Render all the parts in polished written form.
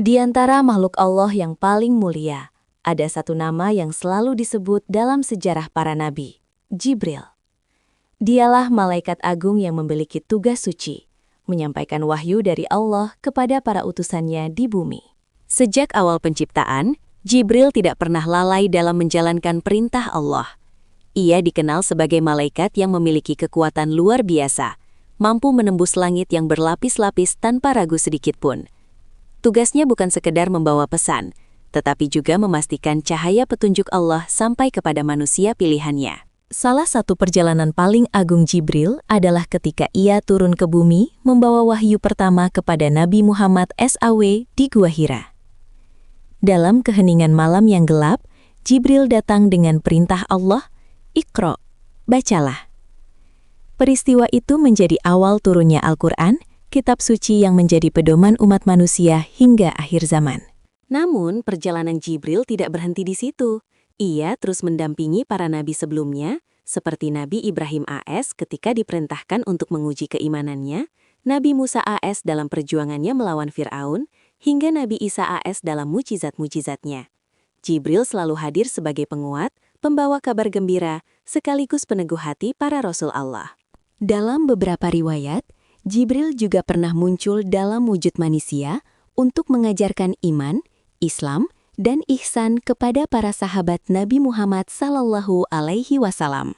Di antara makhluk Allah yang paling mulia, ada satu nama yang selalu disebut dalam sejarah para nabi, Jibril. Dialah malaikat agung yang memiliki tugas suci, menyampaikan wahyu dari Allah kepada para utusannya di bumi. Sejak awal penciptaan, Jibril tidak pernah lalai dalam menjalankan perintah Allah. Ia dikenal sebagai malaikat yang memiliki kekuatan luar biasa, mampu menembus langit yang berlapis-lapis tanpa ragu sedikitpun. Tugasnya bukan sekedar membawa pesan, tetapi juga memastikan cahaya petunjuk Allah sampai kepada manusia pilihannya. Salah satu perjalanan paling agung Jibril adalah ketika ia turun ke bumi membawa wahyu pertama kepada Nabi Muhammad SAW di Gua Hira. Dalam keheningan malam yang gelap, Jibril datang dengan perintah Allah, "Iqra, bacalah." Peristiwa itu menjadi awal turunnya Al-Quran, kitab suci yang menjadi pedoman umat manusia hingga akhir zaman. Namun, perjalanan Jibril tidak berhenti di situ. Ia terus mendampingi para nabi sebelumnya, seperti Nabi Ibrahim AS ketika diperintahkan untuk menguji keimanannya, Nabi Musa AS dalam perjuangannya melawan Fir'aun, hingga Nabi Isa AS dalam mujizat-mujizatnya. Jibril selalu hadir sebagai penguat, pembawa kabar gembira, sekaligus peneguh hati para Rasul Allah. Dalam beberapa riwayat, Jibril juga pernah muncul dalam wujud manusia untuk mengajarkan iman, Islam, dan ihsan kepada para sahabat Nabi Muhammad SAW.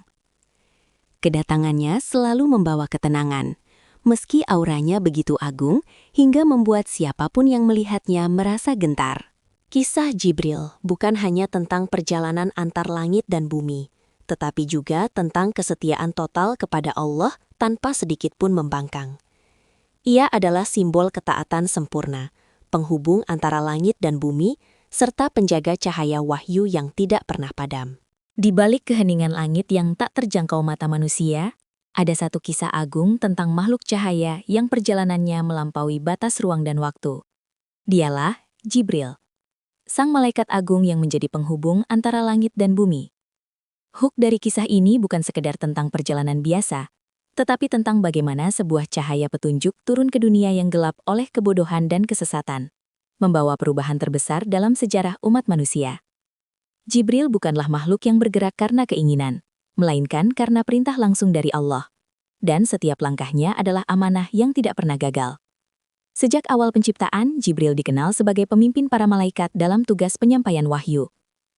Kedatangannya selalu membawa ketenangan, meski auranya begitu agung hingga membuat siapapun yang melihatnya merasa gentar. Kisah Jibril bukan hanya tentang perjalanan antar langit dan bumi, tetapi juga tentang kesetiaan total kepada Allah tanpa sedikit pun membangkang. Ia adalah simbol ketaatan sempurna, penghubung antara langit dan bumi, serta penjaga cahaya wahyu yang tidak pernah padam. Di balik keheningan langit yang tak terjangkau mata manusia, ada satu kisah agung tentang makhluk cahaya yang perjalanannya melampaui batas ruang dan waktu. Dialah Jibril, sang malaikat agung yang menjadi penghubung antara langit dan bumi. Hook dari kisah ini bukan sekedar tentang perjalanan biasa, tetapi tentang bagaimana sebuah cahaya petunjuk turun ke dunia yang gelap oleh kebodohan dan kesesatan, membawa perubahan terbesar dalam sejarah umat manusia. Jibril bukanlah makhluk yang bergerak karena keinginan, melainkan karena perintah langsung dari Allah. Dan setiap langkahnya adalah amanah yang tidak pernah gagal. Sejak awal penciptaan, Jibril dikenal sebagai pemimpin para malaikat dalam tugas penyampaian wahyu.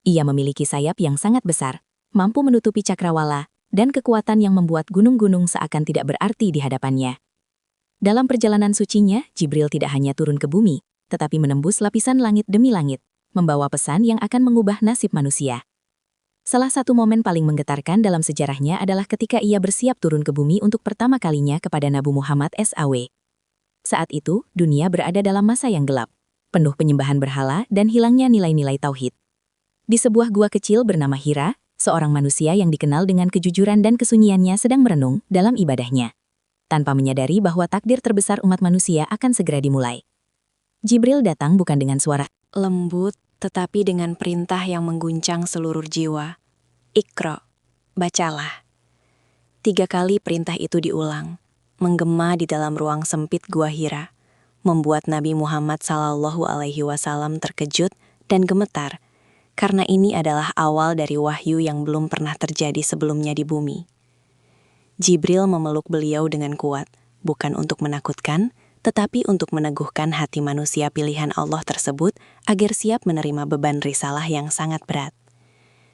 Ia memiliki sayap yang sangat besar, mampu menutupi cakrawala, dan kekuatan yang membuat gunung-gunung seakan tidak berarti di hadapannya. Dalam perjalanan sucinya, Jibril tidak hanya turun ke bumi, tetapi menembus lapisan langit demi langit, membawa pesan yang akan mengubah nasib manusia. Salah satu momen paling menggetarkan dalam sejarahnya adalah ketika ia bersiap turun ke bumi untuk pertama kalinya kepada Nabi Muhammad SAW. Saat itu, dunia berada dalam masa yang gelap, penuh penyembahan berhala dan hilangnya nilai-nilai tauhid. Di sebuah gua kecil bernama Hira, seorang manusia yang dikenal dengan kejujuran dan kesunyiannya sedang merenung dalam ibadahnya, tanpa menyadari bahwa takdir terbesar umat manusia akan segera dimulai. Jibril datang bukan dengan suara lembut, tetapi dengan perintah yang mengguncang seluruh jiwa. "Iqra, bacalah." 3 kali perintah itu diulang, menggema di dalam ruang sempit Gua Hira, membuat Nabi Muhammad SAW terkejut dan gemetar, karena ini adalah awal dari wahyu yang belum pernah terjadi sebelumnya di bumi. Jibril memeluk beliau dengan kuat, bukan untuk menakutkan, tetapi untuk meneguhkan hati manusia pilihan Allah tersebut agar siap menerima beban risalah yang sangat berat.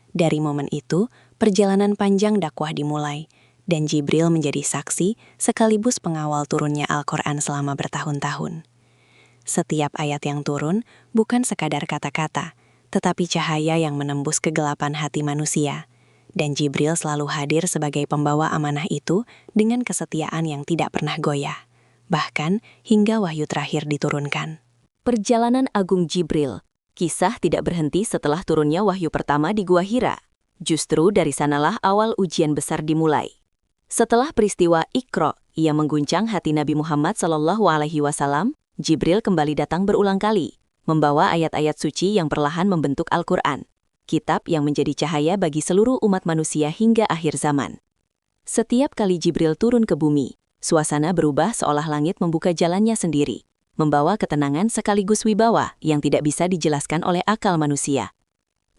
Dari momen itu, perjalanan panjang dakwah dimulai, dan Jibril menjadi saksi sekaligus pengawal turunnya Al-Quran selama bertahun-tahun. Setiap ayat yang turun bukan sekadar kata-kata, tetapi cahaya yang menembus kegelapan hati manusia, dan Jibril selalu hadir sebagai pembawa amanah itu dengan kesetiaan yang tidak pernah goyah, bahkan hingga wahyu terakhir diturunkan. Perjalanan agung Jibril, kisah tidak berhenti setelah turunnya wahyu pertama di Gua Hira. Justru dari sanalah awal ujian besar dimulai. Setelah peristiwa Iqra, ia mengguncang hati Nabi Muhammad SAW, Jibril kembali datang berulang kali, membawa ayat-ayat suci yang perlahan membentuk Al-Quran, kitab yang menjadi cahaya bagi seluruh umat manusia hingga akhir zaman. Setiap kali Jibril turun ke bumi, suasana berubah seolah langit membuka jalannya sendiri, membawa ketenangan sekaligus wibawa yang tidak bisa dijelaskan oleh akal manusia.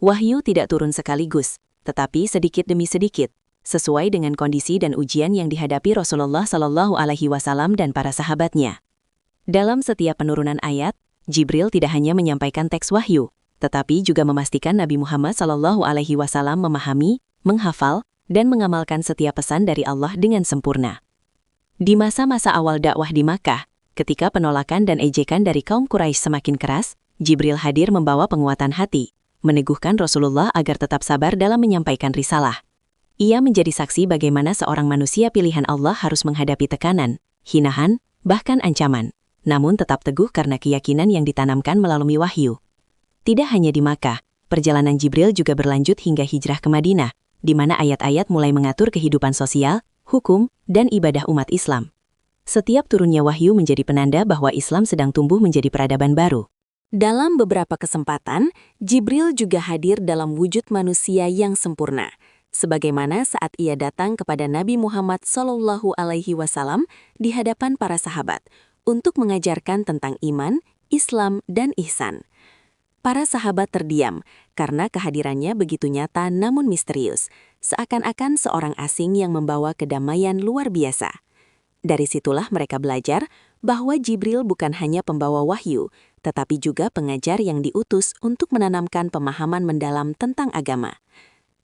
Wahyu tidak turun sekaligus, tetapi sedikit demi sedikit, sesuai dengan kondisi dan ujian yang dihadapi Rasulullah SAW dan para sahabatnya. Dalam setiap penurunan ayat, Jibril tidak hanya menyampaikan teks wahyu, tetapi juga memastikan Nabi Muhammad SAW memahami, menghafal, dan mengamalkan setiap pesan dari Allah dengan sempurna. Di masa-masa awal dakwah di Makkah, ketika penolakan dan ejekan dari kaum Quraisy semakin keras, Jibril hadir membawa penguatan hati, meneguhkan Rasulullah agar tetap sabar dalam menyampaikan risalah. Ia menjadi saksi bagaimana seorang manusia pilihan Allah harus menghadapi tekanan, hinaan, bahkan ancaman, namun tetap teguh karena keyakinan yang ditanamkan melalui wahyu. Tidak hanya di Makkah, perjalanan Jibril juga berlanjut hingga hijrah ke Madinah, di mana ayat-ayat mulai mengatur kehidupan sosial, hukum, dan ibadah umat Islam. Setiap turunnya wahyu menjadi penanda bahwa Islam sedang tumbuh menjadi peradaban baru. Dalam beberapa kesempatan, Jibril juga hadir dalam wujud manusia yang sempurna, sebagaimana saat ia datang kepada Nabi Muhammad SAW di hadapan para sahabat untuk mengajarkan tentang iman, Islam, dan ihsan. Para sahabat terdiam karena kehadirannya begitu nyata namun misterius, seakan-akan seorang asing yang membawa kedamaian luar biasa. Dari situlah mereka belajar bahwa Jibril bukan hanya pembawa wahyu, tetapi juga pengajar yang diutus untuk menanamkan pemahaman mendalam tentang agama.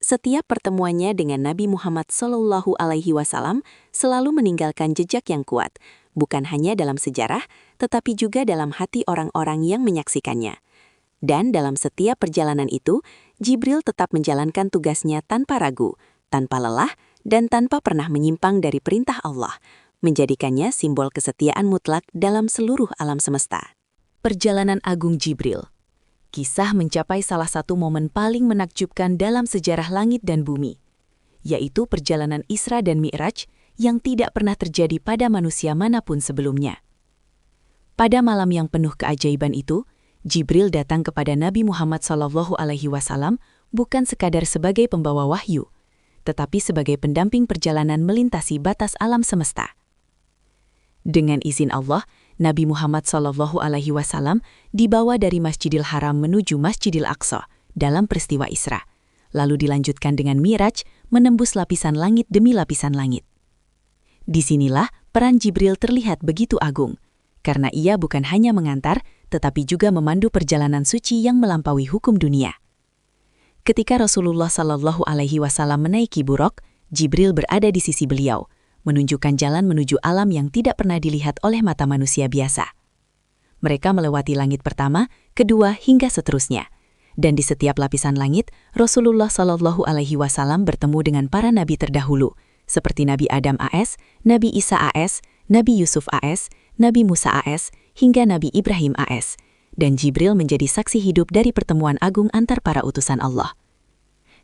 Setiap pertemuannya dengan Nabi Muhammad SAW selalu meninggalkan jejak yang kuat, bukan hanya dalam sejarah, tetapi juga dalam hati orang-orang yang menyaksikannya. Dan dalam setiap perjalanan itu, Jibril tetap menjalankan tugasnya tanpa ragu, tanpa lelah, dan tanpa pernah menyimpang dari perintah Allah, menjadikannya simbol kesetiaan mutlak dalam seluruh alam semesta. Perjalanan Agung Jibril. Kisah mencapai salah satu momen paling menakjubkan dalam sejarah langit dan bumi, yaitu perjalanan Isra dan Mi'raj yang tidak pernah terjadi pada manusia manapun sebelumnya. Pada malam yang penuh keajaiban itu, Jibril datang kepada Nabi Muhammad SAW bukan sekadar sebagai pembawa wahyu, tetapi sebagai pendamping perjalanan melintasi batas alam semesta. Dengan izin Allah, Nabi Muhammad SAW dibawa dari Masjidil Haram menuju Masjidil Aqsa dalam peristiwa Isra, lalu dilanjutkan dengan Mi'raj menembus lapisan langit demi lapisan langit. Disinilah peran Jibril terlihat begitu agung, karena ia bukan hanya mengantar, tetapi juga memandu perjalanan suci yang melampaui hukum dunia. Ketika Rasulullah SAW menaiki buraq, Jibril berada di sisi beliau, menunjukkan jalan menuju alam yang tidak pernah dilihat oleh mata manusia biasa. Mereka melewati langit pertama, kedua, hingga seterusnya. Dan di setiap lapisan langit, Rasulullah SAW bertemu dengan para nabi terdahulu, seperti Nabi Adam AS, Nabi Isa AS, Nabi Yusuf AS, Nabi Musa AS, hingga Nabi Ibrahim AS, dan Jibril menjadi saksi hidup dari pertemuan agung antar para utusan Allah.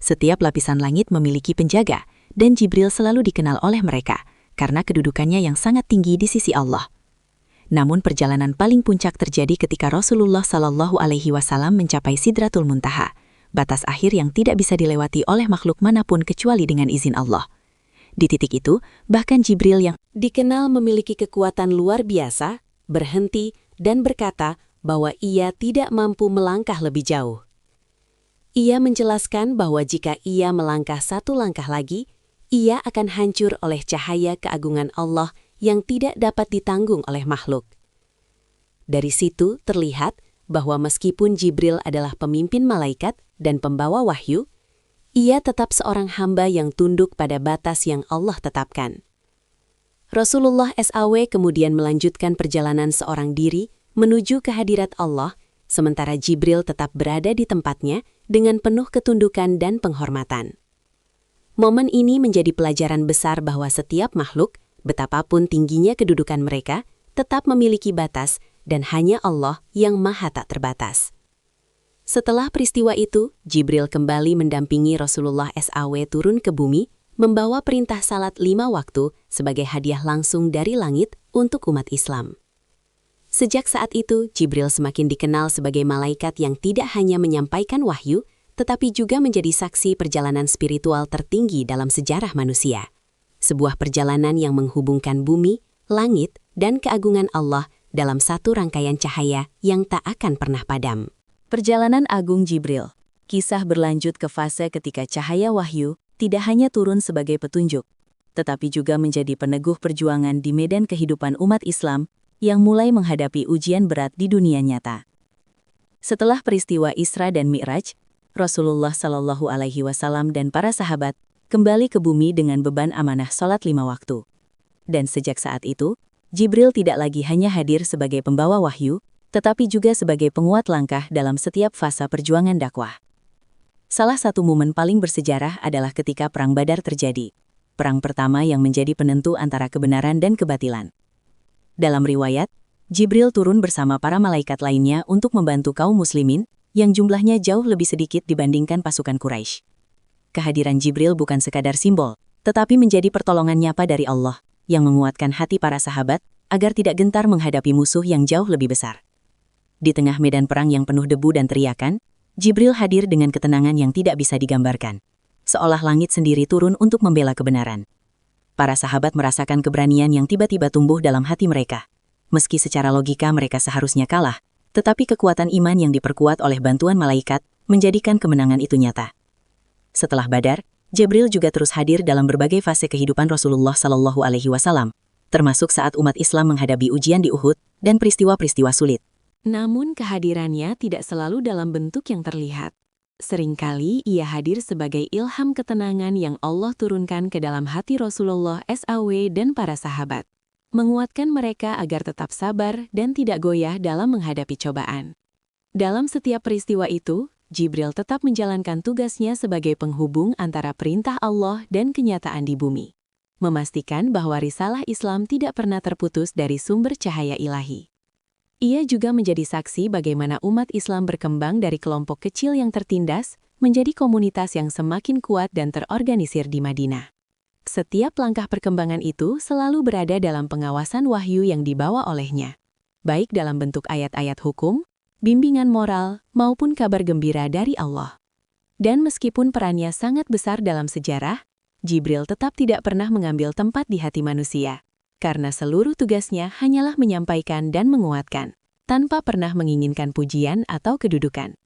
Setiap lapisan langit memiliki penjaga, dan Jibril selalu dikenal oleh mereka, karena kedudukannya yang sangat tinggi di sisi Allah. Namun perjalanan paling puncak terjadi ketika Rasulullah SAW mencapai Sidratul Muntaha, batas akhir yang tidak bisa dilewati oleh makhluk manapun kecuali dengan izin Allah. Di titik itu, bahkan Jibril yang dikenal memiliki kekuatan luar biasa, berhenti dan berkata bahwa ia tidak mampu melangkah lebih jauh. Ia menjelaskan bahwa jika ia melangkah satu langkah lagi, ia akan hancur oleh cahaya keagungan Allah yang tidak dapat ditanggung oleh makhluk. Dari situ terlihat bahwa meskipun Jibril adalah pemimpin malaikat dan pembawa wahyu, ia tetap seorang hamba yang tunduk pada batas yang Allah tetapkan. Rasulullah SAW kemudian melanjutkan perjalanan seorang diri menuju kehadirat Allah, sementara Jibril tetap berada di tempatnya dengan penuh ketundukan dan penghormatan. Momen ini menjadi pelajaran besar bahwa setiap makhluk, betapapun tingginya kedudukan mereka, tetap memiliki batas dan hanya Allah yang maha tak terbatas. Setelah peristiwa itu, Jibril kembali mendampingi Rasulullah SAW turun ke bumi, membawa perintah salat 5 waktu sebagai hadiah langsung dari langit untuk umat Islam. Sejak saat itu, Jibril semakin dikenal sebagai malaikat yang tidak hanya menyampaikan wahyu, tetapi juga menjadi saksi perjalanan spiritual tertinggi dalam sejarah manusia. Sebuah perjalanan yang menghubungkan bumi, langit, dan keagungan Allah dalam satu rangkaian cahaya yang tak akan pernah padam. Perjalanan Agung Jibril. Kisah berlanjut ke fase ketika cahaya wahyu tidak hanya turun sebagai petunjuk, tetapi juga menjadi peneguh perjuangan di medan kehidupan umat Islam yang mulai menghadapi ujian berat di dunia nyata. Setelah peristiwa Isra dan Mi'raj, Rasulullah Shallallahu Alaihi Wasallam dan para sahabat kembali ke bumi dengan beban amanah sholat 5 waktu. Dan sejak saat itu, Jibril tidak lagi hanya hadir sebagai pembawa wahyu, tetapi juga sebagai penguat langkah dalam setiap fase perjuangan dakwah. Salah satu momen paling bersejarah adalah ketika Perang Badar terjadi, perang pertama yang menjadi penentu antara kebenaran dan kebatilan. Dalam riwayat, Jibril turun bersama para malaikat lainnya untuk membantu kaum muslimin yang jumlahnya jauh lebih sedikit dibandingkan pasukan Quraisy. Kehadiran Jibril bukan sekadar simbol, tetapi menjadi pertolongan nyata dari Allah yang menguatkan hati para sahabat agar tidak gentar menghadapi musuh yang jauh lebih besar. Di tengah medan perang yang penuh debu dan teriakan, Jibril hadir dengan ketenangan yang tidak bisa digambarkan, seolah langit sendiri turun untuk membela kebenaran. Para sahabat merasakan keberanian yang tiba-tiba tumbuh dalam hati mereka. Meski secara logika mereka seharusnya kalah, tetapi kekuatan iman yang diperkuat oleh bantuan malaikat menjadikan kemenangan itu nyata. Setelah Badar, Jibril juga terus hadir dalam berbagai fase kehidupan Rasulullah Shallallahu Alaihi Wasallam, termasuk saat umat Islam menghadapi ujian di Uhud dan peristiwa-peristiwa sulit. Namun kehadirannya tidak selalu dalam bentuk yang terlihat. Seringkali ia hadir sebagai ilham ketenangan yang Allah turunkan ke dalam hati Rasulullah SAW dan para sahabat, menguatkan mereka agar tetap sabar dan tidak goyah dalam menghadapi cobaan. Dalam setiap peristiwa itu, Jibril tetap menjalankan tugasnya sebagai penghubung antara perintah Allah dan kenyataan di bumi, memastikan bahwa risalah Islam tidak pernah terputus dari sumber cahaya ilahi. Ia juga menjadi saksi bagaimana umat Islam berkembang dari kelompok kecil yang tertindas menjadi komunitas yang semakin kuat dan terorganisir di Madinah. Setiap langkah perkembangan itu selalu berada dalam pengawasan wahyu yang dibawa olehnya, baik dalam bentuk ayat-ayat hukum, bimbingan moral, maupun kabar gembira dari Allah. Dan meskipun perannya sangat besar dalam sejarah, Jibril tetap tidak pernah mengambil tempat di hati manusia, karena seluruh tugasnya hanyalah menyampaikan dan menguatkan, tanpa pernah menginginkan pujian atau kedudukan.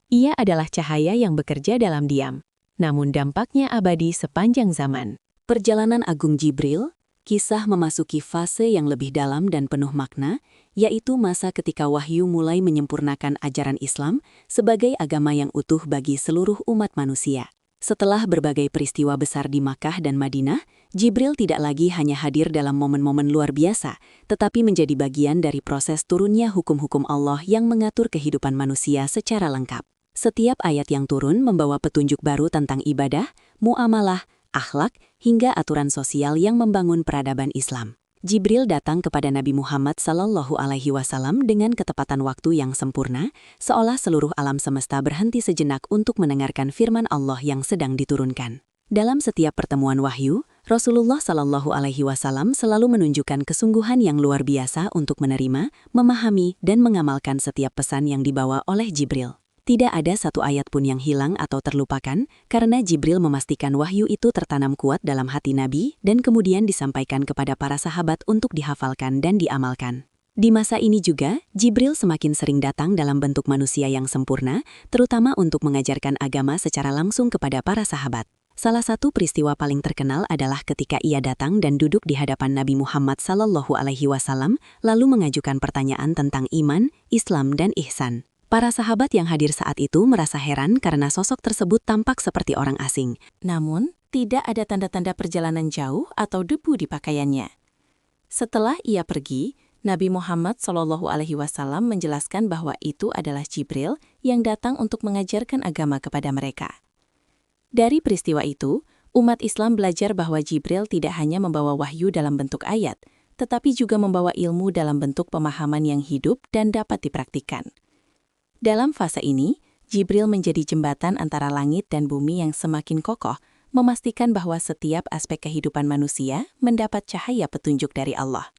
Ia adalah cahaya yang bekerja dalam diam, namun dampaknya abadi sepanjang zaman. Perjalanan Agung Jibril, kisah memasuki fase yang lebih dalam dan penuh makna, yaitu masa ketika wahyu mulai menyempurnakan ajaran Islam sebagai agama yang utuh bagi seluruh umat manusia. Setelah berbagai peristiwa besar di Makkah dan Madinah, Jibril tidak lagi hanya hadir dalam momen-momen luar biasa, tetapi menjadi bagian dari proses turunnya hukum-hukum Allah yang mengatur kehidupan manusia secara lengkap. Setiap ayat yang turun membawa petunjuk baru tentang ibadah, muamalah, akhlak, hingga aturan sosial yang membangun peradaban Islam. Jibril datang kepada Nabi Muhammad Sallallahu Alaihi Wasallam dengan ketepatan waktu yang sempurna, seolah seluruh alam semesta berhenti sejenak untuk mendengarkan firman Allah yang sedang diturunkan. Dalam setiap pertemuan wahyu, Rasulullah Sallallahu Alaihi Wasallam selalu menunjukkan kesungguhan yang luar biasa untuk menerima, memahami, dan mengamalkan setiap pesan yang dibawa oleh Jibril. Tidak ada satu ayat pun yang hilang atau terlupakan, karena Jibril memastikan wahyu itu tertanam kuat dalam hati Nabi dan kemudian disampaikan kepada para sahabat untuk dihafalkan dan diamalkan. Di masa ini juga, Jibril semakin sering datang dalam bentuk manusia yang sempurna, terutama untuk mengajarkan agama secara langsung kepada para sahabat. Salah satu peristiwa paling terkenal adalah ketika ia datang dan duduk di hadapan Nabi Muhammad Sallallahu Alaihi Wasallam, lalu mengajukan pertanyaan tentang iman, Islam, dan ihsan. Para sahabat yang hadir saat itu merasa heran karena sosok tersebut tampak seperti orang asing. Namun, tidak ada tanda-tanda perjalanan jauh atau debu di pakaiannya. Setelah ia pergi, Nabi Muhammad SAW menjelaskan bahwa itu adalah Jibril yang datang untuk mengajarkan agama kepada mereka. Dari peristiwa itu, umat Islam belajar bahwa Jibril tidak hanya membawa wahyu dalam bentuk ayat, tetapi juga membawa ilmu dalam bentuk pemahaman yang hidup dan dapat dipraktikkan. Dalam fase ini, Jibril menjadi jembatan antara langit dan bumi yang semakin kokoh, memastikan bahwa setiap aspek kehidupan manusia mendapat cahaya petunjuk dari Allah.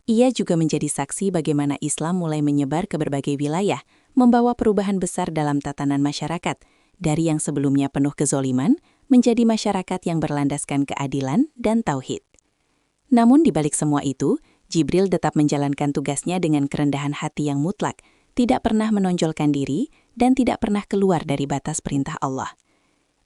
Ia juga menjadi saksi bagaimana Islam mulai menyebar ke berbagai wilayah, membawa perubahan besar dalam tatanan masyarakat, dari yang sebelumnya penuh kezoliman, menjadi masyarakat yang berlandaskan keadilan dan tauhid. Namun di balik semua itu, Jibril tetap menjalankan tugasnya dengan kerendahan hati yang mutlak, tidak pernah menonjolkan diri, dan tidak pernah keluar dari batas perintah Allah.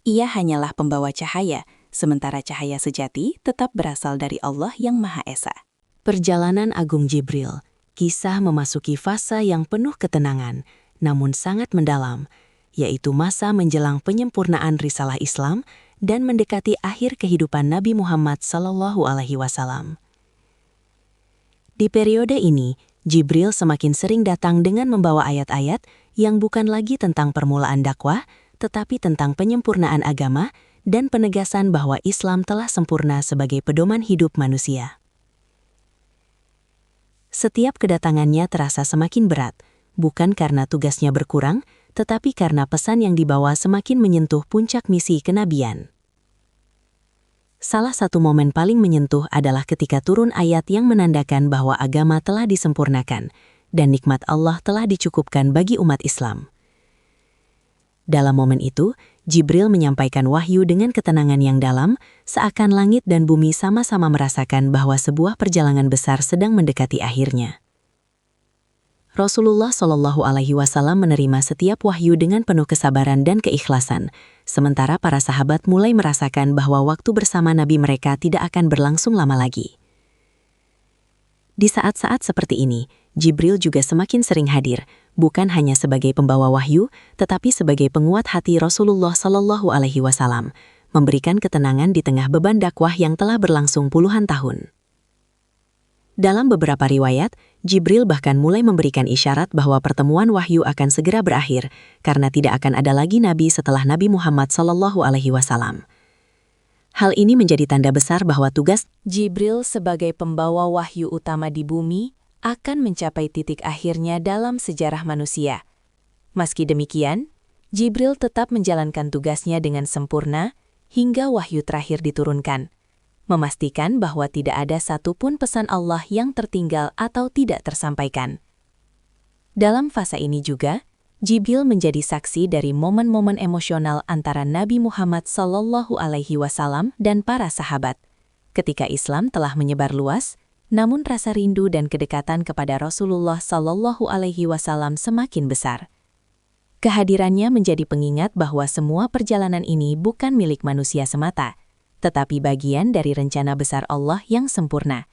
Ia hanyalah pembawa cahaya, sementara cahaya sejati tetap berasal dari Allah yang Maha Esa. Perjalanan Agung Jibril, kisah memasuki fase yang penuh ketenangan, namun sangat mendalam, yaitu masa menjelang penyempurnaan risalah Islam dan mendekati akhir kehidupan Nabi Muhammad SAW. Di periode ini, Jibril semakin sering datang dengan membawa ayat-ayat yang bukan lagi tentang permulaan dakwah, tetapi tentang penyempurnaan agama dan penegasan bahwa Islam telah sempurna sebagai pedoman hidup manusia. Setiap kedatangannya terasa semakin berat, bukan karena tugasnya berkurang, tetapi karena pesan yang dibawa semakin menyentuh puncak misi kenabian. Salah satu momen paling menyentuh adalah ketika turun ayat yang menandakan bahwa agama telah disempurnakan dan nikmat Allah telah dicukupkan bagi umat Islam. Dalam momen itu, Jibril menyampaikan wahyu dengan ketenangan yang dalam, seakan langit dan bumi sama-sama merasakan bahwa sebuah perjalanan besar sedang mendekati akhirnya. Rasulullah SAW menerima setiap wahyu dengan penuh kesabaran dan keikhlasan, sementara para sahabat mulai merasakan bahwa waktu bersama Nabi mereka tidak akan berlangsung lama lagi. Di saat-saat seperti ini, Jibril juga semakin sering hadir, bukan hanya sebagai pembawa wahyu, tetapi sebagai penguat hati Rasulullah SAW, memberikan ketenangan di tengah beban dakwah yang telah berlangsung puluhan tahun. Dalam beberapa riwayat, Jibril bahkan mulai memberikan isyarat bahwa pertemuan wahyu akan segera berakhir, karena tidak akan ada lagi nabi setelah Nabi Muhammad SAW. Hal ini menjadi tanda besar bahwa tugas Jibril sebagai pembawa wahyu utama di bumi akan mencapai titik akhirnya dalam sejarah manusia. Meski demikian, Jibril tetap menjalankan tugasnya dengan sempurna hingga wahyu terakhir diturunkan, memastikan bahwa tidak ada satupun pesan Allah yang tertinggal atau tidak tersampaikan. Dalam fase ini juga, Jibril menjadi saksi dari momen-momen emosional antara Nabi Muhammad SAW dan para sahabat. Ketika Islam telah menyebar luas, namun rasa rindu dan kedekatan kepada Rasulullah SAW semakin besar. Kehadirannya menjadi pengingat bahwa semua perjalanan ini bukan milik manusia semata, tetapi bagian dari rencana besar Allah yang sempurna.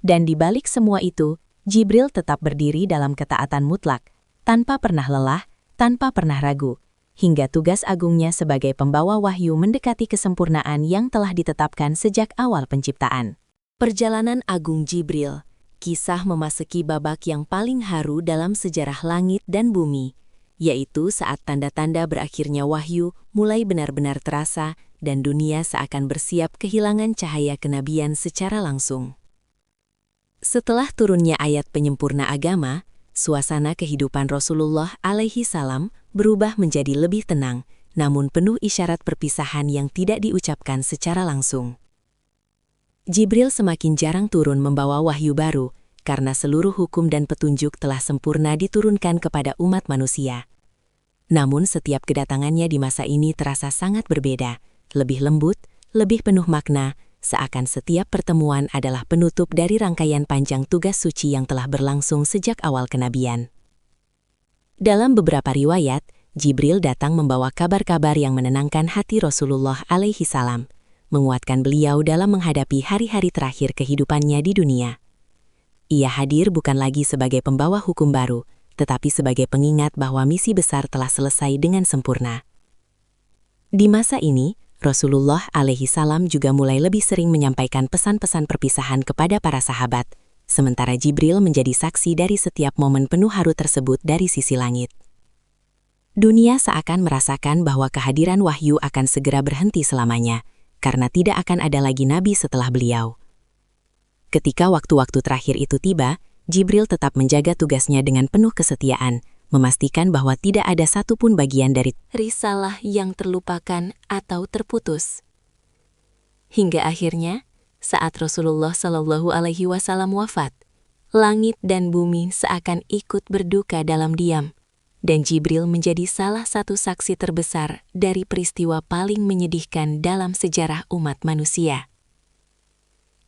Dan di balik semua itu, Jibril tetap berdiri dalam ketaatan mutlak, tanpa pernah lelah, tanpa pernah ragu, hingga tugas agungnya sebagai pembawa wahyu mendekati kesempurnaan yang telah ditetapkan sejak awal penciptaan. Perjalanan Agung Jibril, kisah memasuki babak yang paling haru dalam sejarah langit dan bumi, yaitu saat tanda-tanda berakhirnya wahyu mulai benar-benar terasa dan dunia seakan bersiap kehilangan cahaya kenabian secara langsung. Setelah turunnya ayat penyempurna agama, suasana kehidupan Rasulullah SAW berubah menjadi lebih tenang, namun penuh isyarat perpisahan yang tidak diucapkan secara langsung. Jibril semakin jarang turun membawa wahyu baru, karena seluruh hukum dan petunjuk telah sempurna diturunkan kepada umat manusia. Namun setiap kedatangannya di masa ini terasa sangat berbeda, lebih lembut, lebih penuh makna, seakan setiap pertemuan adalah penutup dari rangkaian panjang tugas suci yang telah berlangsung sejak awal kenabian. Dalam beberapa riwayat, Jibril datang membawa kabar-kabar yang menenangkan hati Rasulullah SAW, menguatkan beliau dalam menghadapi hari-hari terakhir kehidupannya di dunia. Ia hadir bukan lagi sebagai pembawa hukum baru, tetapi sebagai pengingat bahwa misi besar telah selesai dengan sempurna. Di masa ini, Rasulullah SAW juga mulai lebih sering menyampaikan pesan-pesan perpisahan kepada para sahabat, sementara Jibril menjadi saksi dari setiap momen penuh haru tersebut dari sisi langit. Dunia seakan merasakan bahwa kehadiran wahyu akan segera berhenti selamanya, karena tidak akan ada lagi nabi setelah beliau. Ketika waktu-waktu terakhir itu tiba, Jibril tetap menjaga tugasnya dengan penuh kesetiaan, memastikan bahwa tidak ada satupun bagian dari risalah yang terlupakan atau terputus. Hingga akhirnya, saat Rasulullah SAW wafat, langit dan bumi seakan ikut berduka dalam diam, dan Jibril menjadi salah satu saksi terbesar dari peristiwa paling menyedihkan dalam sejarah umat manusia.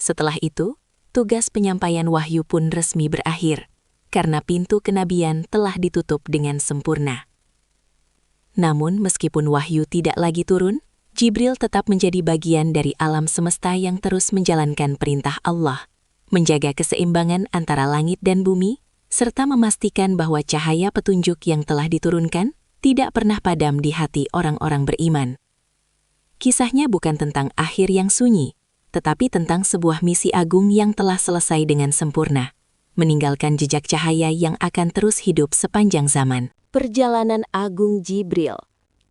Setelah itu, tugas penyampaian wahyu pun resmi berakhir, karena pintu kenabian telah ditutup dengan sempurna. Namun meskipun wahyu tidak lagi turun, Jibril tetap menjadi bagian dari alam semesta yang terus menjalankan perintah Allah, menjaga keseimbangan antara langit dan bumi, serta memastikan bahwa cahaya petunjuk yang telah diturunkan tidak pernah padam di hati orang-orang beriman. Kisahnya bukan tentang akhir yang sunyi, tetapi tentang sebuah misi agung yang telah selesai dengan sempurna, meninggalkan jejak cahaya yang akan terus hidup sepanjang zaman. Perjalanan Agung Jibril.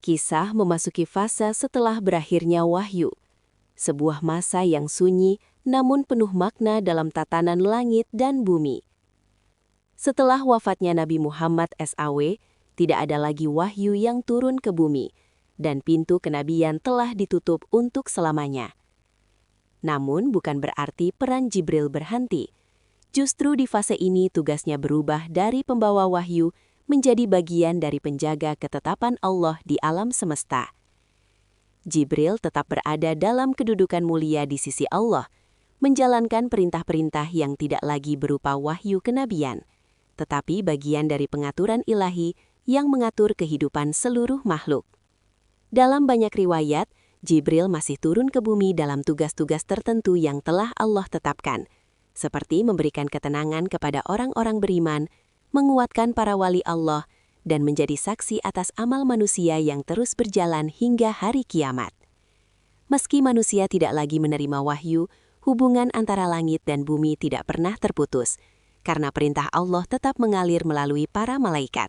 Kisah memasuki fase setelah berakhirnya wahyu. Sebuah masa yang sunyi namun penuh makna dalam tatanan langit dan bumi. Setelah wafatnya Nabi Muhammad SAW, tidak ada lagi wahyu yang turun ke bumi, dan pintu kenabian telah ditutup untuk selamanya. Namun bukan berarti peran Jibril berhenti. Justru di fase ini tugasnya berubah dari pembawa wahyu menjadi bagian dari penjaga ketetapan Allah di alam semesta. Jibril tetap berada dalam kedudukan mulia di sisi Allah, menjalankan perintah-perintah yang tidak lagi berupa wahyu kenabian, tetapi bagian dari pengaturan ilahi yang mengatur kehidupan seluruh makhluk. Dalam banyak riwayat, Jibril masih turun ke bumi dalam tugas-tugas tertentu yang telah Allah tetapkan, seperti memberikan ketenangan kepada orang-orang beriman, menguatkan para wali Allah, dan menjadi saksi atas amal manusia yang terus berjalan hingga hari kiamat. Meski manusia tidak lagi menerima wahyu, hubungan antara langit dan bumi tidak pernah terputus, karena perintah Allah tetap mengalir melalui para malaikat,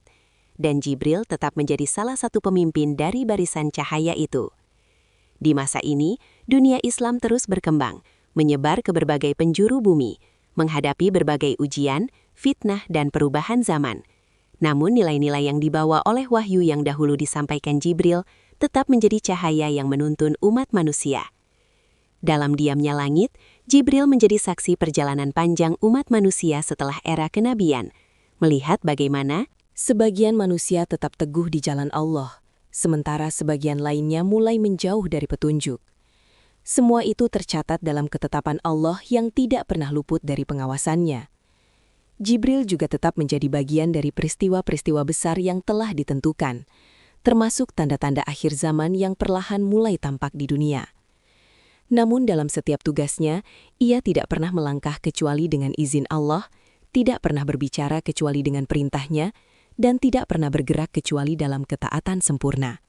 dan Jibril tetap menjadi salah satu pemimpin dari barisan cahaya itu. Di masa ini, dunia Islam terus berkembang, menyebar ke berbagai penjuru bumi, menghadapi berbagai ujian, fitnah, dan perubahan zaman. Namun nilai-nilai yang dibawa oleh wahyu yang dahulu disampaikan Jibril tetap menjadi cahaya yang menuntun umat manusia. Dalam diamnya langit, Jibril menjadi saksi perjalanan panjang umat manusia setelah era kenabian, melihat bagaimana sebagian manusia tetap teguh di jalan Allah, sementara sebagian lainnya mulai menjauh dari petunjuk. Semua itu tercatat dalam ketetapan Allah yang tidak pernah luput dari pengawasannya. Jibril juga tetap menjadi bagian dari peristiwa-peristiwa besar yang telah ditentukan, termasuk tanda-tanda akhir zaman yang perlahan mulai tampak di dunia. Namun dalam setiap tugasnya, ia tidak pernah melangkah kecuali dengan izin Allah, tidak pernah berbicara kecuali dengan perintahnya, dan tidak pernah bergerak kecuali dalam ketaatan sempurna.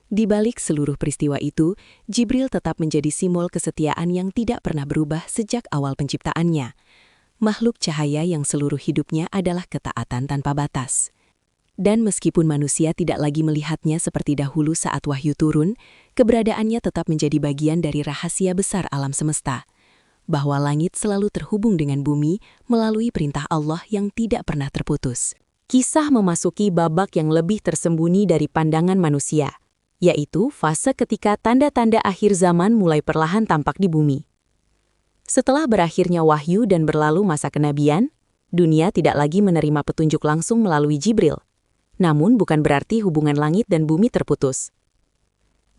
Di balik seluruh peristiwa itu, Jibril tetap menjadi simbol kesetiaan yang tidak pernah berubah sejak awal penciptaannya. Makhluk cahaya yang seluruh hidupnya adalah ketaatan tanpa batas. Dan meskipun manusia tidak lagi melihatnya seperti dahulu saat wahyu turun, keberadaannya tetap menjadi bagian dari rahasia besar alam semesta, bahwa langit selalu terhubung dengan bumi melalui perintah Allah yang tidak pernah terputus. Kisah memasuki babak yang lebih tersembunyi dari pandangan manusia, yaitu fase ketika tanda-tanda akhir zaman mulai perlahan tampak di bumi. Setelah berakhirnya wahyu dan berlalu masa kenabian, dunia tidak lagi menerima petunjuk langsung melalui Jibril. Namun bukan berarti hubungan langit dan bumi terputus.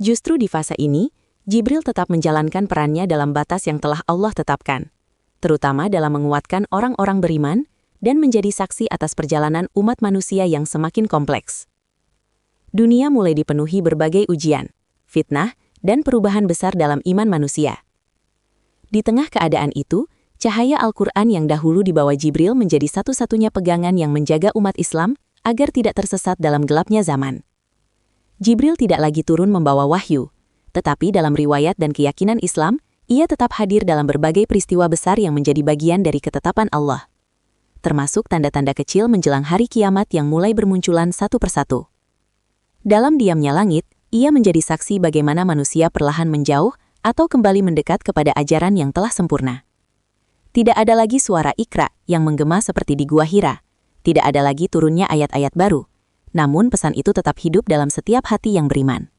Justru di fase ini, Jibril tetap menjalankan perannya dalam batas yang telah Allah tetapkan, terutama dalam menguatkan orang-orang beriman dan menjadi saksi atas perjalanan umat manusia yang semakin kompleks. Dunia mulai dipenuhi berbagai ujian, fitnah, dan perubahan besar dalam iman manusia. Di tengah keadaan itu, cahaya Al-Quran yang dahulu dibawa Jibril menjadi satu-satunya pegangan yang menjaga umat Islam agar tidak tersesat dalam gelapnya zaman. Jibril tidak lagi turun membawa wahyu, tetapi dalam riwayat dan keyakinan Islam, ia tetap hadir dalam berbagai peristiwa besar yang menjadi bagian dari ketetapan Allah, termasuk tanda-tanda kecil menjelang hari kiamat yang mulai bermunculan satu persatu. Dalam diamnya langit, ia menjadi saksi bagaimana manusia perlahan menjauh atau kembali mendekat kepada ajaran yang telah sempurna. Tidak ada lagi suara Iqra yang menggema seperti di Gua Hira. Tidak ada lagi turunnya ayat-ayat baru. Namun pesan itu tetap hidup dalam setiap hati yang beriman.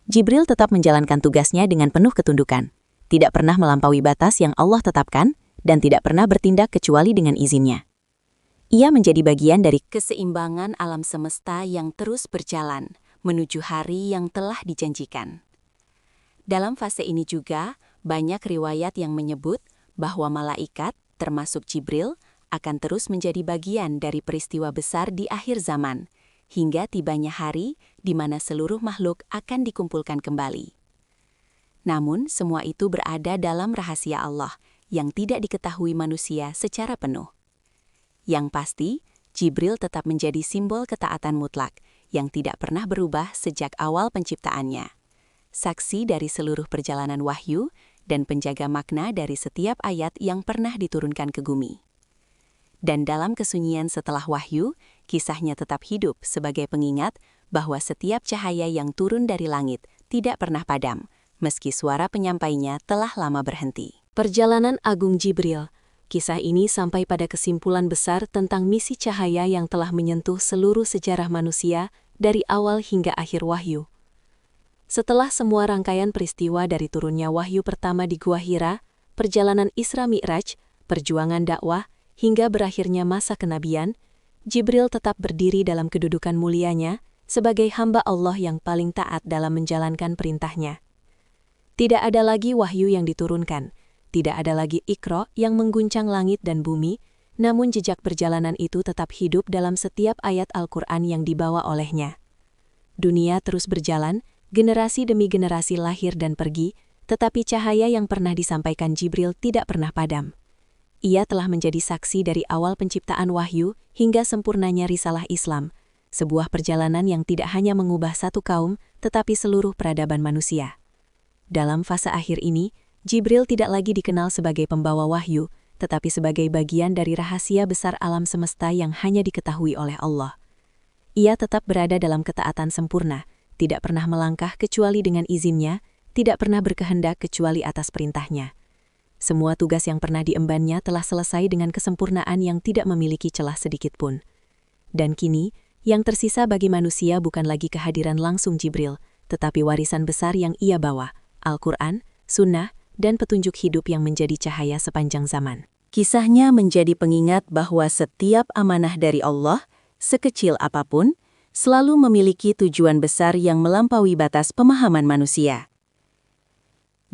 Jibril tetap menjalankan tugasnya dengan penuh ketundukan, tidak pernah melampaui batas yang Allah tetapkan, dan tidak pernah bertindak kecuali dengan izinnya. Ia menjadi bagian dari keseimbangan alam semesta yang terus berjalan menuju hari yang telah dijanjikan. Dalam fase ini juga, banyak riwayat yang menyebut bahwa malaikat, termasuk Jibril, akan terus menjadi bagian dari peristiwa besar di akhir zaman, hingga tibanya hari di mana seluruh makhluk akan dikumpulkan kembali. Namun, semua itu berada dalam rahasia Allah yang tidak diketahui manusia secara penuh. Yang pasti, Jibril tetap menjadi simbol ketaatan mutlak yang tidak pernah berubah sejak awal penciptaannya. Saksi dari seluruh perjalanan wahyu dan penjaga makna dari setiap ayat yang pernah diturunkan ke bumi. Dan dalam kesunyian setelah wahyu, kisahnya tetap hidup sebagai pengingat bahwa setiap cahaya yang turun dari langit tidak pernah padam, meski suara penyampainya telah lama berhenti. Perjalanan Agung Jibril. Kisah ini sampai pada kesimpulan besar tentang misi cahaya yang telah menyentuh seluruh sejarah manusia dari awal hingga akhir wahyu. Setelah semua rangkaian peristiwa dari turunnya wahyu pertama di Gua Hira, perjalanan Isra Mi'raj, perjuangan dakwah, hingga berakhirnya masa kenabian, Jibril tetap berdiri dalam kedudukan mulianya sebagai hamba Allah yang paling taat dalam menjalankan perintahnya. Tidak ada lagi wahyu yang diturunkan, tidak ada lagi Iqra yang mengguncang langit dan bumi, namun jejak perjalanan itu tetap hidup dalam setiap ayat Al-Quran yang dibawa olehnya. Dunia terus berjalan, generasi demi generasi lahir dan pergi, tetapi cahaya yang pernah disampaikan Jibril tidak pernah padam. Ia telah menjadi saksi dari awal penciptaan wahyu hingga sempurnanya risalah Islam, sebuah perjalanan yang tidak hanya mengubah satu kaum, tetapi seluruh peradaban manusia. Dalam fase akhir ini, Jibril tidak lagi dikenal sebagai pembawa wahyu, tetapi sebagai bagian dari rahasia besar alam semesta yang hanya diketahui oleh Allah. Ia tetap berada dalam ketaatan sempurna, tidak pernah melangkah kecuali dengan izinnya, tidak pernah berkehendak kecuali atas perintahnya. Semua tugas yang pernah diembannya telah selesai dengan kesempurnaan yang tidak memiliki celah sedikitpun. Dan kini, yang tersisa bagi manusia bukan lagi kehadiran langsung Jibril, tetapi warisan besar yang ia bawa, Al-Quran, Sunnah, dan petunjuk hidup yang menjadi cahaya sepanjang zaman. Kisahnya menjadi pengingat bahwa setiap amanah dari Allah, sekecil apapun, selalu memiliki tujuan besar yang melampaui batas pemahaman manusia.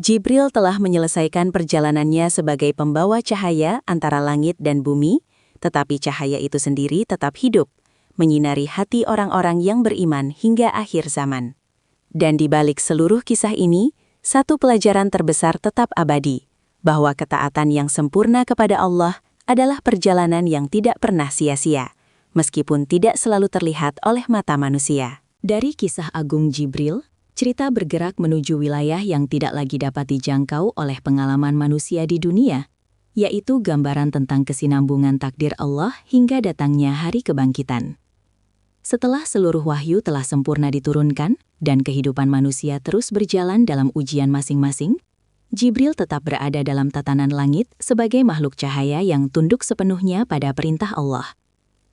Jibril telah menyelesaikan perjalanannya sebagai pembawa cahaya antara langit dan bumi, tetapi cahaya itu sendiri tetap hidup, menyinari hati orang-orang yang beriman hingga akhir zaman. Dan di balik seluruh kisah ini, satu pelajaran terbesar tetap abadi, bahwa ketaatan yang sempurna kepada Allah adalah perjalanan yang tidak pernah sia-sia, meskipun tidak selalu terlihat oleh mata manusia. Dari kisah agung Jibril, cerita bergerak menuju wilayah yang tidak lagi dapat dijangkau oleh pengalaman manusia di dunia, yaitu gambaran tentang kesinambungan takdir Allah hingga datangnya hari kebangkitan. Setelah seluruh wahyu telah sempurna diturunkan dan kehidupan manusia terus berjalan dalam ujian masing-masing, Jibril tetap berada dalam tatanan langit sebagai makhluk cahaya yang tunduk sepenuhnya pada perintah Allah.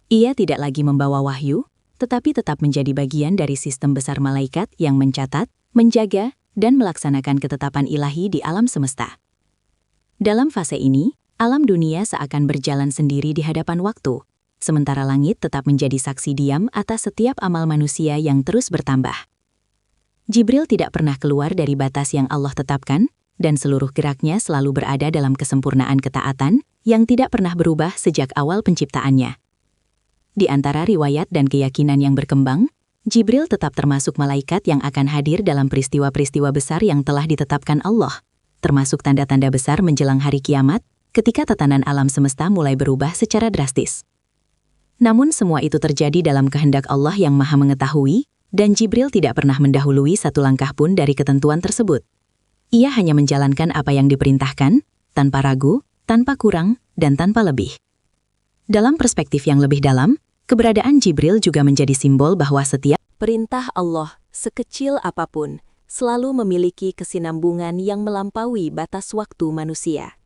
Ia tidak lagi membawa wahyu, tetapi tetap menjadi bagian dari sistem besar malaikat yang mencatat, menjaga, dan melaksanakan ketetapan ilahi di alam semesta. Dalam fase ini, alam dunia seakan berjalan sendiri di hadapan waktu, sementara langit tetap menjadi saksi diam atas setiap amal manusia yang terus bertambah. Jibril tidak pernah keluar dari batas yang Allah tetapkan, dan seluruh geraknya selalu berada dalam kesempurnaan ketaatan yang tidak pernah berubah sejak awal penciptaannya. Di antara riwayat dan keyakinan yang berkembang, Jibril tetap termasuk malaikat yang akan hadir dalam peristiwa-peristiwa besar yang telah ditetapkan Allah, termasuk tanda-tanda besar menjelang hari kiamat, ketika tatanan alam semesta mulai berubah secara drastis. Namun semua itu terjadi dalam kehendak Allah yang Maha Mengetahui, dan Jibril tidak pernah mendahului satu langkah pun dari ketentuan tersebut. Ia hanya menjalankan apa yang diperintahkan, tanpa ragu, tanpa kurang, dan tanpa lebih. Dalam perspektif yang lebih dalam, keberadaan Jibril juga menjadi simbol bahwa setiap perintah Allah, sekecil apapun, selalu memiliki kesinambungan yang melampaui batas waktu manusia.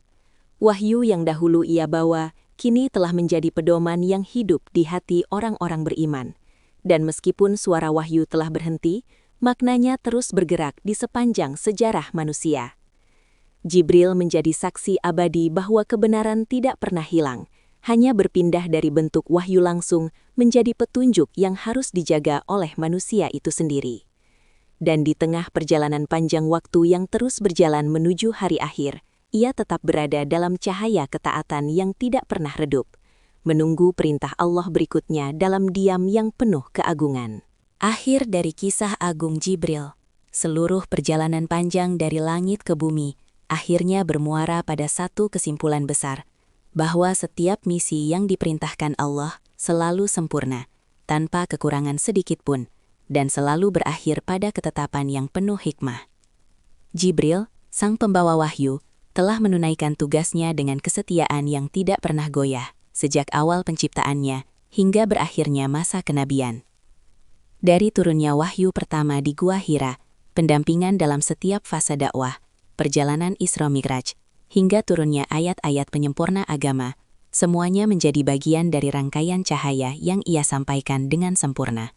Wahyu yang dahulu ia bawa, kini telah menjadi pedoman yang hidup di hati orang-orang beriman. Dan meskipun suara wahyu telah berhenti, maknanya terus bergerak di sepanjang sejarah manusia. Jibril menjadi saksi abadi bahwa kebenaran tidak pernah hilang, hanya berpindah dari bentuk wahyu langsung menjadi petunjuk yang harus dijaga oleh manusia itu sendiri. Dan di tengah perjalanan panjang waktu yang terus berjalan menuju hari akhir, ia tetap berada dalam cahaya ketaatan yang tidak pernah redup, menunggu perintah Allah berikutnya dalam diam yang penuh keagungan. Akhir dari kisah agung Jibril, seluruh perjalanan panjang dari langit ke bumi akhirnya bermuara pada satu kesimpulan besar, bahwa setiap misi yang diperintahkan Allah selalu sempurna, tanpa kekurangan sedikit pun, dan selalu berakhir pada ketetapan yang penuh hikmah. Jibril, sang pembawa wahyu, telah menunaikan tugasnya dengan kesetiaan yang tidak pernah goyah, sejak awal penciptaannya hingga berakhirnya masa kenabian. Dari turunnya wahyu pertama di Gua Hira, pendampingan dalam setiap fase dakwah, perjalanan Isra Mi'raj, hingga turunnya ayat-ayat penyempurna agama, semuanya menjadi bagian dari rangkaian cahaya yang ia sampaikan dengan sempurna.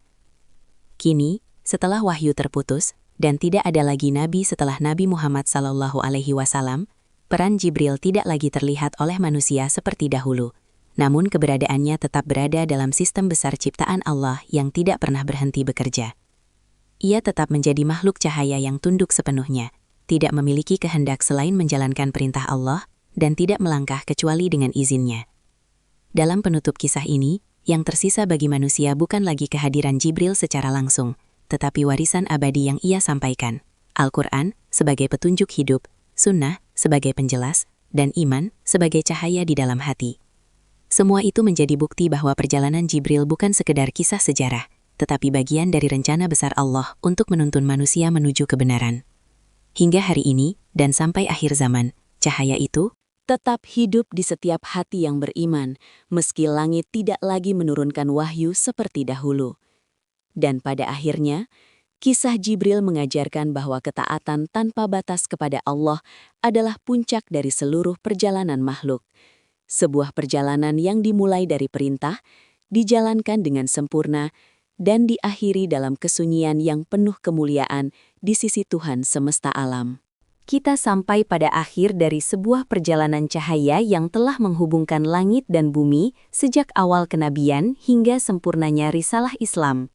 Kini, setelah wahyu terputus, dan tidak ada lagi nabi setelah Nabi Muhammad SAW, peran Jibril tidak lagi terlihat oleh manusia seperti dahulu, namun keberadaannya tetap berada dalam sistem besar ciptaan Allah yang tidak pernah berhenti bekerja. Ia tetap menjadi makhluk cahaya yang tunduk sepenuhnya, tidak memiliki kehendak selain menjalankan perintah Allah, dan tidak melangkah kecuali dengan izinnya. Dalam penutup kisah ini, yang tersisa bagi manusia bukan lagi kehadiran Jibril secara langsung, tetapi warisan abadi yang ia sampaikan, Al-Quran sebagai petunjuk hidup, Sunnah sebagai penjelas, dan iman sebagai cahaya di dalam hati. Semua itu menjadi bukti bahwa perjalanan Jibril bukan sekedar kisah sejarah, tetapi bagian dari rencana besar Allah untuk menuntun manusia menuju kebenaran. Hingga hari ini, dan sampai akhir zaman, cahaya itu tetap hidup di setiap hati yang beriman, meski langit tidak lagi menurunkan wahyu seperti dahulu. Dan pada akhirnya, kisah Jibril mengajarkan bahwa ketaatan tanpa batas kepada Allah adalah puncak dari seluruh perjalanan makhluk. Sebuah perjalanan yang dimulai dari perintah, dijalankan dengan sempurna, dan diakhiri dalam kesunyian yang penuh kemuliaan di sisi Tuhan semesta alam. Kita sampai pada akhir dari sebuah perjalanan cahaya yang telah menghubungkan langit dan bumi sejak awal kenabian hingga sempurnanya risalah Islam.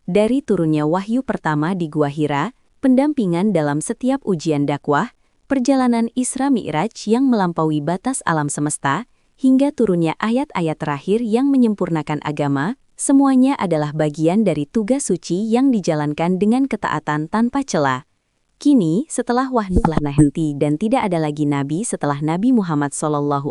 Dari turunnya wahyu pertama di Gua Hira, pendampingan dalam setiap ujian dakwah, perjalanan Isra Mi'raj yang melampaui batas alam semesta, hingga turunnya ayat-ayat terakhir yang menyempurnakan agama, semuanya adalah bagian dari tugas suci yang dijalankan dengan ketaatan tanpa celah. Kini, setelah wahyu telah henti dan tidak ada lagi nabi setelah Nabi Muhammad SAW,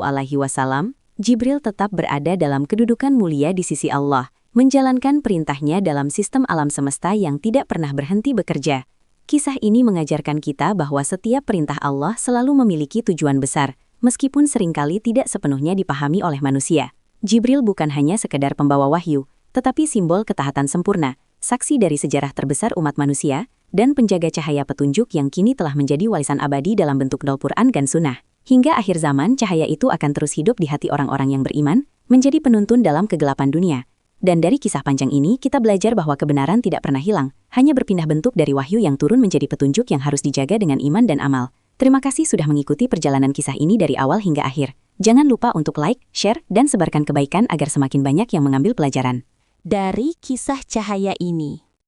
Jibril tetap berada dalam kedudukan mulia di sisi Allah, menjalankan perintahnya dalam sistem alam semesta yang tidak pernah berhenti bekerja. Kisah ini mengajarkan kita bahwa setiap perintah Allah selalu memiliki tujuan besar, meskipun seringkali tidak sepenuhnya dipahami oleh manusia. Jibril bukan hanya sekedar pembawa wahyu, tetapi simbol ketaatan sempurna, saksi dari sejarah terbesar umat manusia, dan penjaga cahaya petunjuk yang kini telah menjadi warisan abadi dalam bentuk Al-Quran dan Sunnah. Hingga akhir zaman, cahaya itu akan terus hidup di hati orang-orang yang beriman, menjadi penuntun dalam kegelapan dunia. Dan dari kisah panjang ini, kita belajar bahwa kebenaran tidak pernah hilang, hanya berpindah bentuk dari wahyu yang turun menjadi petunjuk yang harus dijaga dengan iman dan amal. Terima kasih sudah mengikuti perjalanan kisah ini dari awal hingga akhir. Jangan lupa untuk like, share, dan sebarkan kebaikan agar semakin banyak yang mengambil pelajaran dari kisah cahaya ini.